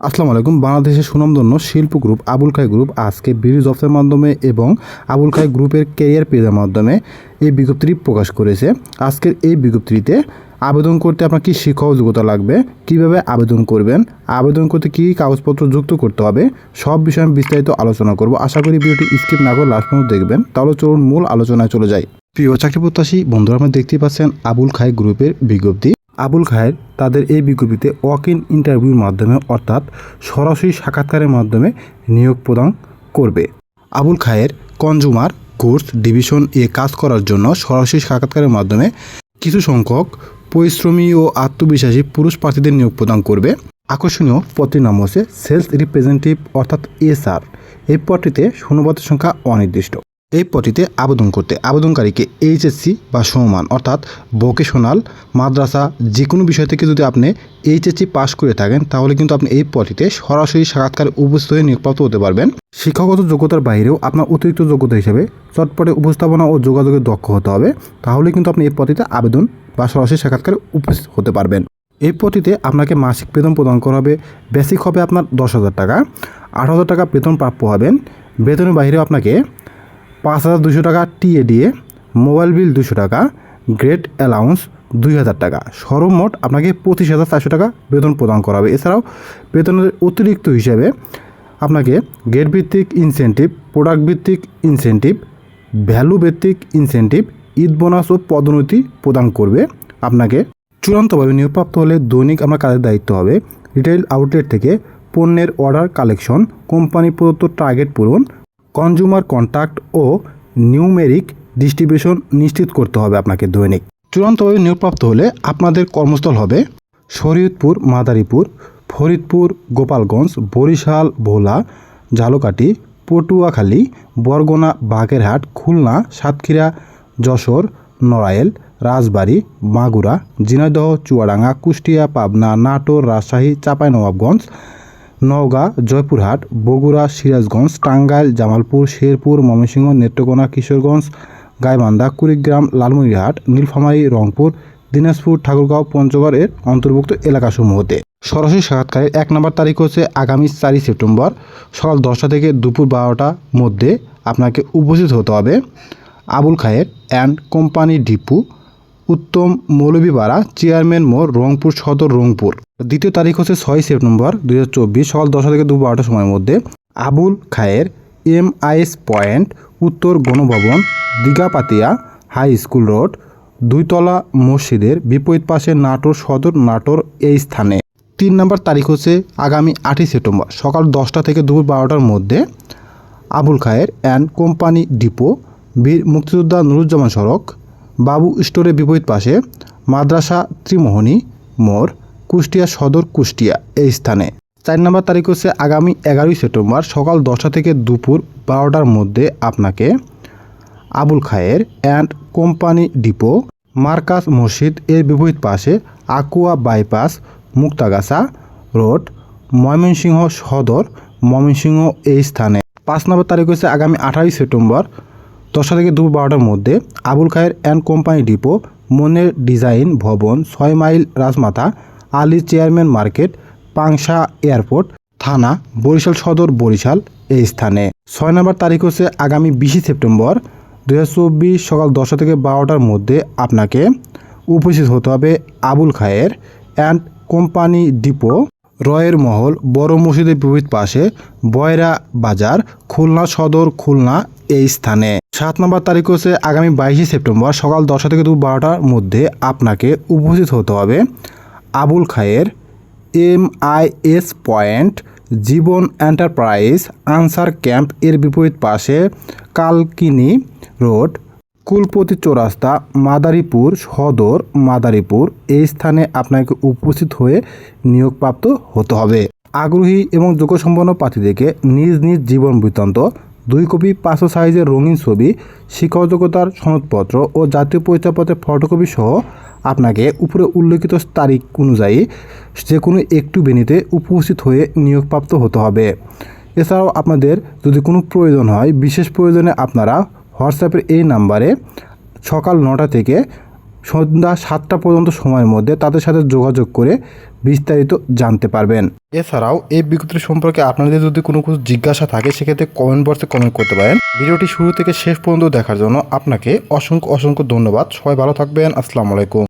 আসসালামু আলাইকুম। বাংলাদেশের সুনামধন্য শিল্প গ্রুপ আবুল খায়ের গ্রুপ আজকে বিডি জবসের মাধ্যমে এবং আবুল খায়ের গ্রুপের ক্যারিয়ার পেজের মাধ্যমে এই বিজ্ঞপ্তিটি প্রকাশ করেছে। আজকের এই বিজ্ঞপ্তিতে আবেদন করতে আপনার কী শিক্ষাগত যোগ্যতা লাগবে, কিভাবে আবেদন করবেন, আবেদন করতে কী কাগজপত্র যুক্ত করতে হবে, সব বিষয়ে আমি বিস্তারিত আলোচনা করব। আশা করি ভিডিওটি স্কিপ না করে লাস্ট পর্যন্ত দেখবেন। তাহলে চলুন মূল আলোচনায় চলে যাই। প্রিয় চাকরি প্রত্যাশী বন্ধুরা, আপনারা দেখতেই পাচ্ছেন আবুল খায়ের গ্রুপের বিজ্ঞপ্তি। আবুল খায়ের তাদের এই বিজ্ঞপ্তিতে ওয়াক ইন ইন্টারভিউর মাধ্যমে অর্থাৎ সরাসরি সাক্ষাৎকারের মাধ্যমে নিয়োগ প্রদান করবে। আবুল খায়ের কনজুমার গুডস ডিভিশন এ কাজ করার জন্য সরাসরি সাক্ষাৎকারের মাধ্যমে কিছু সংখ্যক পরিশ্রমী ও আত্মবিশ্বাসী পুরুষ প্রার্থীদের নিয়োগ প্রদান করবে। আকর্ষণীয় পদটির নাম হচ্ছে সেলস রিপ্রেজেন্টেটিভ অর্থাৎ এসআর। এই পদটিতে শূন্যপদের সংখ্যা অনির্দিষ্ট। এই পদটিতে আবেদন করতে আবেদনকারীকে এইচএসসি বা সমমান অর্থাৎ ভোকেশনাল মাদ্রাসা যে কোনো বিষয় থেকে যদি আপনি এইচএসসি পাস করে থাকেন তাহলে কিন্তু আপনি এই পদটিতে সরাসরি সাক্ষাৎকারে উপস্থিত হয়ে নিয়োগপ্রাপ্ত হতে পারবেন। শিক্ষাগত যোগ্যতার বাইরেও আপনার অতিরিক্ত যোগ্যতা হিসেবে চটপটে উপস্থাপনা ও যোগাযোগে দক্ষ হতে হবে, তাহলে কিন্তু আপনি এই পদটিতে আবেদন বা সরাসরি সাক্ষাৎকারে উপস্থিত হতে পারবেন। এই পদটিতে আপনাকে মাসিক বেতন প্রদান করা হবে। বেসিক হবে আপনার 10,000 টাকা, 8,000 টাকা বেতন প্রাপ্য হবেন। বেতনের বাইরেও আপনাকে 5,200 টাকা টিএ দিয়ে, মোবাইল বিল 200 টাকা, গ্রেড অ্যালাউন্স 2,000 টাকা, সর্বমোট আপনাকে 25,400 টাকা বেতন প্রদান করা হবে। এছাড়াও বেতনের অতিরিক্ত হিসাবে আপনাকে গেট ভিত্তিক ইনসেন্টিভ, প্রোডাক্ট ভিত্তিক ইনসেন্টিভ, ভ্যালু ভিত্তিক ইনসেন্টিভ, ঈদ বোনাস ও পদোন্নতি প্রদান করবে। আপনাকে চূড়ান্তভাবে নিয়োগপ্রাপ্ত হলে দৈনিক আপনার কাজের দায়িত্ব হবে রিটেইল আউটলেট থেকে পণ্যের অর্ডার কালেকশন, কোম্পানি প্রদত্ত টার্গেট পূরণ, কনজিউমার কন্ট্যাক্ট ও নিউমেরিক ডিস্ট্রিবিউশন নিশ্চিত করতে হবে আপনাকে দৈনিক। চূড়ান্তভাবে নিয়োগপ্রাপ্ত হলে আপনাদের কর্মস্থল হবে শরীয়তপুর, মাদারীপুর, ফরিদপুর, গোপালগঞ্জ, বরিশাল, ভোলা, ঝালকাঠি, পটুয়াখালী, বরগুনা, বাগেরহাট, খুলনা, সাতক্ষীরা, যশোর, নড়াইল, রাজবাড়ী, মাগুরা, ঝিনাইদহ, চুয়াডাঙ্গা, কুষ্টিয়া, পাবনা, নাটোর, রাজশাহী, চাঁপাইনবাবগঞ্জ, নওগাঁ, জয়পুরহাট, বগুড়া, সিরাজগঞ্জ, টাঙ্গাইল, জামালপুর, শেরপুর, ময়মনসিংহ, নেত্রকোনা, কিশোরগঞ্জ, গাইবান্ধা, কুড়িগ্রাম, লালমনিরহাট, নীলফামারী, রংপুর, দিনাজপুর, ঠাকুরগাঁও, পঞ্চগড় এর অন্তর্ভুক্ত এলাকাসমূহতে। সরাসরি সাক্ষাৎকারের 1 নম্বর তারিখ হচ্ছে আগামী 4 সেপ্টেম্বর সকাল 10টা থেকে দুপুর 12টার মধ্যে আপনাকে উপস্থিত হতে হবে আবুল খায়ের and company depot, Uttam Moulvipara, chairman মোড়, রংপুর সদর, রংপুর। দ্বিতীয় তারিখ হচ্ছে 6 সেপ্টেম্বর 2024 সকাল 10টা থেকে দুপুর 12টার সময়ের মধ্যে আবুল খায়ের MIS পয়েন্ট, উত্তর গণভবন, দিঘাপাতিয়া হাই স্কুল রোড, 2তলা মসজিদের বিপরীত পাশে, নাটোর সদর, নাটোর এই স্থানে। 3 নম্বর তারিখ হচ্ছে আগামী 8 সেপ্টেম্বর সকাল 10টা থেকে দুপুর 12টার মধ্যে আবুল খায়ের অ্যান্ড কোম্পানি ডিপো, বীর মুক্তিযোদ্ধা নুরুজ্জামান সড়ক, বাবু স্টোরের বিপরীত পাশে, মাদ্রাসা ত্রিমোহনী মোড়, কুষ্টিয়া সদর, কুষ্টিয়া এই স্থানে। 4 নম্বর তারিখ হচ্ছে আগামী 11 সেপ্টেম্বর সকাল 10টা থেকে দুপুর 12টার মধ্যে আপনাকে আবুল খায়ের and company depot, Markaz Masjid এর বিপরীত পাশে, আকুয়া বাইপাস, মুক্তাগাছা রোড, ময়মনসিংহ সদর, ময়মনসিংহ এই স্থানে। 5 নম্বর তারিখ হচ্ছে আগামী 28 সেপ্টেম্বর 10টা থেকে দুপুর 12টার মধ্যে আবুল খায়ের অ্যান্ড কোম্পানি ডিপো, মনের ডিজাইন ভবন, 6 মাইল রাজমাথা, Ali chairman market, Pangsha airport থানা, বরিশাল সদর, বরিশাল এই স্থানে। 6 নম্বর তারিখ হচ্ছে আগামী 20 সেপ্টেম্বর 2024 সকাল 10টা থেকে 12টার মধ্যে আপনাকে উপস্থিত হতে হবে আবুল খায়ের অ্যান্ড কোম্পানি ডিপো, রয়ের মহল, বড় মসজিদের বিপরীত পাশে, বয়রা বাজার, খুলনা সদর, খুলনা এই স্থানে। 7 নম্বর তারিখ হচ্ছে আগামী 22 সেপ্টেম্বর সকাল 10টা থেকে দুপুর 12টার মধ্যে আপনাকে উপস্থিত হতে হবে আবুল খায়ের MIS পয়েন্ট, জীবন এন্টারপ্রাইজ, আনসার ক্যাম্প এর বিপরীত পাশে, কালকিনি রোড, কুলপতি চৌরাস্তা, মাদারীপুর সদর, মাদারীপুর এই স্থানে আপনাকে উপস্থিত হয়ে নিয়োগপ্রাপ্ত হতে হবে। আগ্রহী এবং যোগ্যসম্পন্ন প্রার্থীদেরকে নিজ নিজ জীবন বৃত্তান্ত, 2 কপি পাসপোর্ট সাইজের রঙিন ছবি, শিক্ষাযোগ্যতার সনদপত্র ও জাতীয় পরিচয়পত্রের ফটোকপি সহ আপনাকে উপরে উল্লেখিত তারিখ অনুযায়ী যে কোনো একটু ভেন্যুতে উপস্থিত হয়ে নিয়োগপ্রাপ্ত হতে হবে। এছাড়াও আপনাদের যদি কোনো প্রয়োজন হয়, বিশেষ প্রয়োজনে আপনারা হোয়াটসঅ্যাপের এই নাম্বারে সকাল 9টা থেকে সন্ধ্যা 7টা পর্যন্ত সময়ের মধ্যে তাদের সাথে যোগাযোগ করে বিস্তারিত জানতে পারবেন। এছাড়াও এই বিজ্ঞপ্তি সম্পর্কে আপনাদের যদি কোনো কিছু জিজ্ঞাসা থাকে সেক্ষেত্রে কমেন্ট বক্সে কমেন্ট করতে পারেন। ভিডিওটি শুরু থেকে শেষ পর্যন্ত দেখার জন্য আপনাকে অসংখ্য ধন্যবাদ। সবাই ভালো থাকবেন। আসসালামু আলাইকুম।